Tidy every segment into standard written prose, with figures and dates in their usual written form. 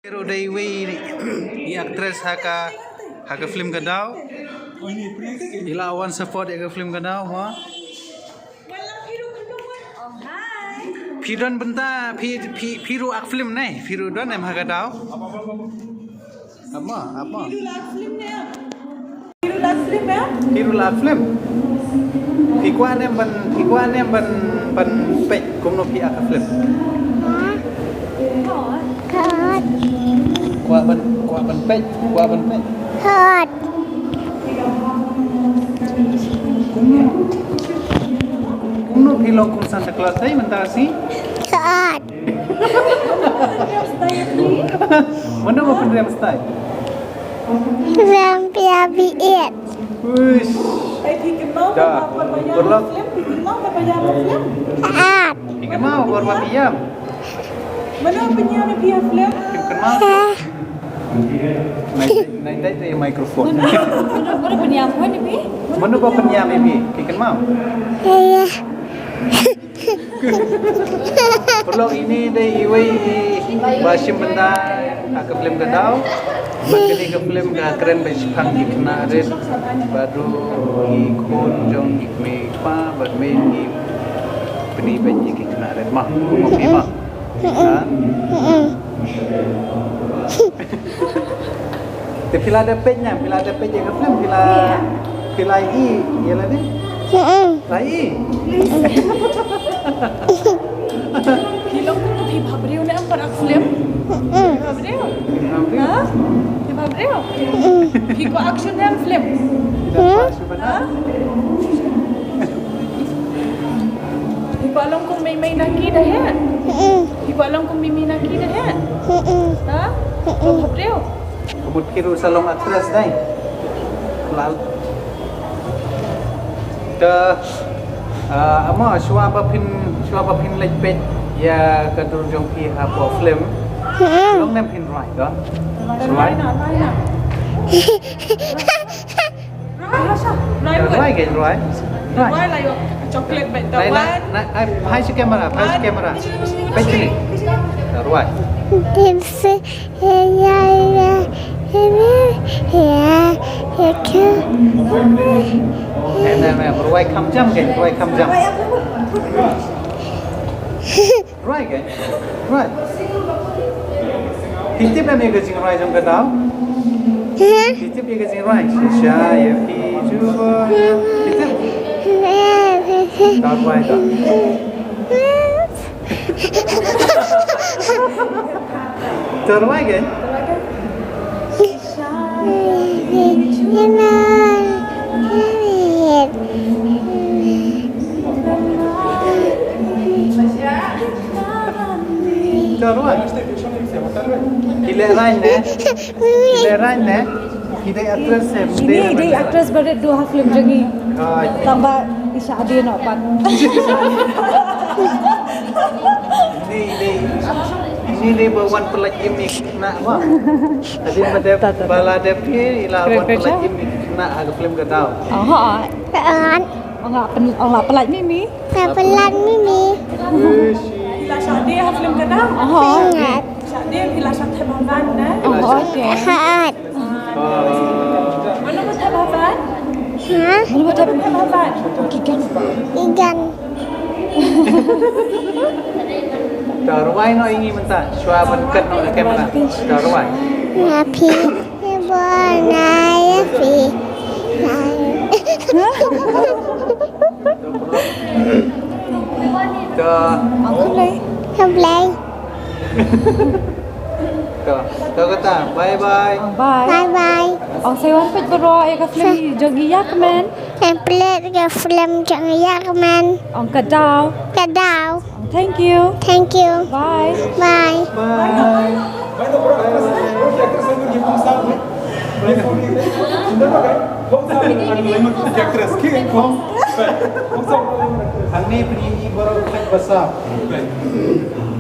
Pero day way ni actres haka film KADAW. Ila awan support haka film KADAW ma. Piron benta piru ak film nai piru don em haka KADAW. Apa? Piru lak film. Pikuan em ban pek kumno pi ak film. Kuah ban pek. Hot. Kumno pilong kum Santa Claus tay mentah si. Hot. Mana mau pendem stay? Vampire biit. Wish. Dah. Berlok. Hot. Ikan mau korban diam. Mana penyiar dia film? Ikan mau. Naik dari mikrofon. Mana penyiar apa ni bi? Mana bawa penyiar ni? Ikan mau. Iya. Perlu ini dari iway basim benda aku film KADAW. Begini ke film keren besipang ikna red baru ikon jong ikme pa bermain ini banyak ikna red mah mau mah. Bila ada pejnya ke film bila iya lah ni. Lai. Khyllung tu di Babreu ni apa nak film? Babreu. Ha? Di Babreu. Kiko action ni film. Di balong kong may naki dah ya. Di balong kong may naki dah ya. Ha? Babreu. Kebut kiru salong actres dai. Lal. Ama shua bapin lejpet ya kadur jong pi hapo film. Long nem pin right dah. Right. Right ke right? Right lah yo. Chocolate bed tawan. Hai si kamera. Pet ni. Right. Tipsy. Ya. Ruai kam jam. Right ke? Right. Hitip dah mega jing right jong KADAW. Hitip mega jing right. Saya hijuba. Hitip. Tak right dah. Terwai ke? Terwai. Hileran ne? Hidai actres se. Ini dia actress berat dua film jangi. Tambah Isha Adi nak pan. Ini bawan pelajim ni nak apa? Tadi pada bala depi ilawan pelajim ni nak ada film KADAW. Pelan. Orang pelat mimi. Pelan mimi. Bila Syahdi film KADAW. Sangat. Syahdi bila Syahdi Baban dah. Okey. Hot. Mana betul Baban? Hah? Mana betul Baban? Ikan. Darwai no ingi mentah. Shua benkat no kamera. Darwai. Napi. Napi. Keblay. Kata bye. Bye. Ang sayon pet bro ay ka film jogi yak man. Template ke film jangan yak man. Ang KADAW. Thank you. Bye. Bye. Ini penyanyi baru besar.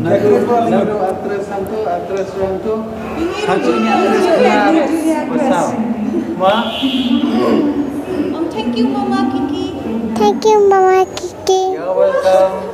Nado actres yang tu. Hasilnya actres besar. Ma. Thank you Mama Kiki. Thank you, Mama Kiki. You're welcome.